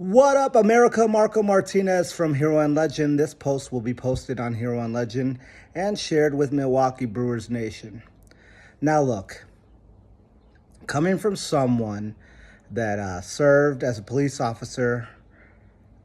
What up, America? Marco Martinez from Hero and Legend. This post will be posted on Hero and Legend and shared with Milwaukee Brewers Nation. Now, look, coming from someone that served as a police officer,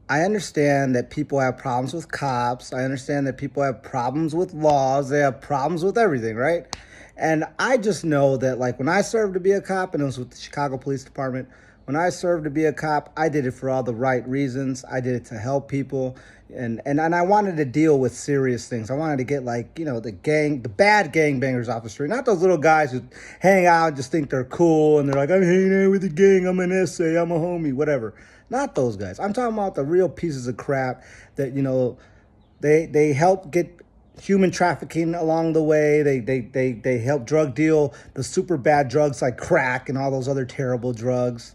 I understand that people have problems with cops. I understand that people have problems with laws. They have problems with everything, right? And I just know that, like, when I served to be a cop, and it was with the Chicago Police Department, when I served to be a cop, I did it for all the right reasons. I did it to help people. And I wanted to deal with serious things. I wanted to get, like, the bad gangbangers off the street. Not those little guys who hang out and just think they're cool and they're like, I'm hanging out with the gang, I'm an essay, I'm a homie, whatever. Not those guys. I'm talking about the real pieces of crap that, they help get human trafficking along the way. They help drug deal the super bad drugs like crack and all those other terrible drugs.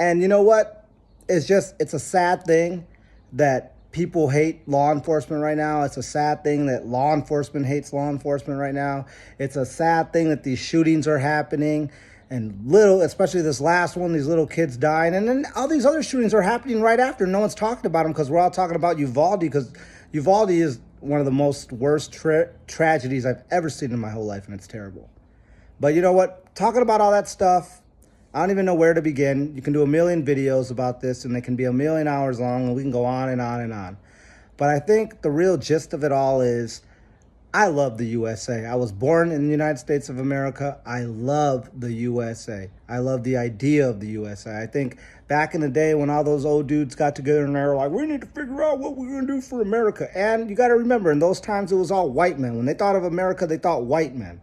And you know what? It's a sad thing that people hate law enforcement right now. It's a sad thing that law enforcement hates law enforcement right now. It's a sad thing that these shootings are happening, and especially this last one, these little kids dying. And then all these other shootings are happening right after. No one's talking about them because we're all talking about Uvalde, because Uvalde is one of the worst tragedies I've ever seen in my whole life, and it's terrible. But you know what? Talking about all that stuff, I don't even know where to begin. You can do a million videos about this, and they can be a million hours long, and we can go on and on and on. But I think the real gist of it all is I love the USA. I was born in the United States of America. I love the USA. I love the idea of the USA. I think back in the day when all those old dudes got together and they were like, we need to figure out what we're going to do for America. And you got to remember, in those times, it was all white men. When they thought of America, they thought white men.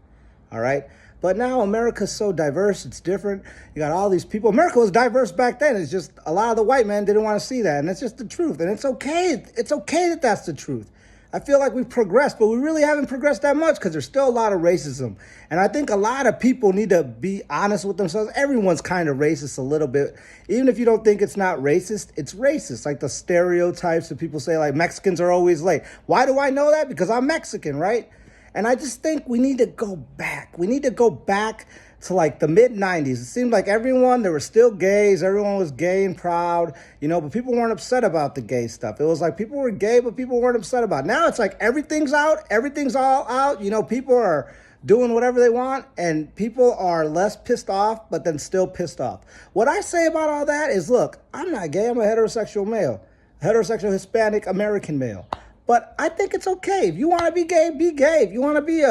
All right? But now America's so diverse, it's different. You got all these people. America was diverse back then. It's just a lot of the white men didn't want to see that. And it's just the truth. And it's okay. It's okay that that's the truth. I feel like we've progressed, but we really haven't progressed that much because there's still a lot of racism. And I think a lot of people need to be honest with themselves. Everyone's kind of racist a little bit. Even if you don't think it's not racist, it's racist. Like the stereotypes that people say, like Mexicans are always late. Why do I know that? Because I'm Mexican, right? And I just think we need to go back. We need to go back to like the mid-90s. It seemed like there were still gays. Everyone was gay and proud, but people weren't upset about the gay stuff. It was like people were gay, but people weren't upset about it. Now it's like everything's out. Everything's all out. People are doing whatever they want, and people are less pissed off, but then still pissed off. What I say about all that is, look, I'm not gay. I'm a heterosexual male, heterosexual Hispanic American male. But I think it's okay. If you want to be gay, be gay. If you want to be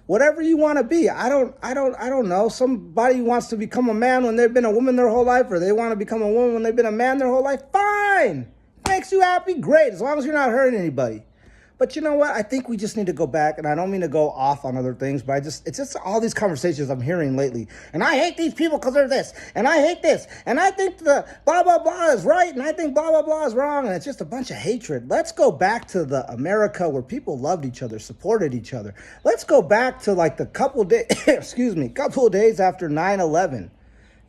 whatever you want to be. I don't know. Somebody wants to become a man when they've been a woman their whole life, or they want to become a woman when they've been a man their whole life. Fine. Makes you happy, great, as long as you're not hurting anybody. But you know what? I think we just need to go back, and I don't mean to go off on other things, but it's just all these conversations I'm hearing lately. And I hate these people because they're this, and I hate this, and I think the blah, blah, blah is right, and I think blah, blah, blah is wrong, and it's just a bunch of hatred. Let's go back to the America where people loved each other, supported each other. Let's go back to like the couple days after 9/11.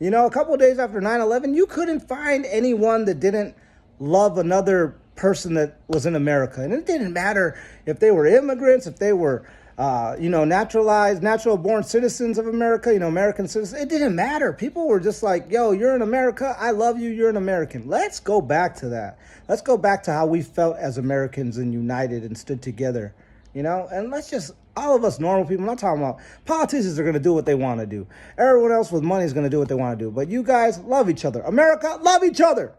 A couple days after 9/11, you couldn't find anyone that didn't love another person that was in America. And it didn't matter if they were immigrants, if they were, natural born citizens of America, American citizens. It didn't matter. People were just like, yo, you're in America. I love you. You're an American. Let's go back to that. Let's go back to how we felt as Americans and united and stood together, and let's just, all of us normal people, I'm not talking about politicians are going to do what they want to do. Everyone else with money is going to do what they want to do. But you guys love each other. America, love each other.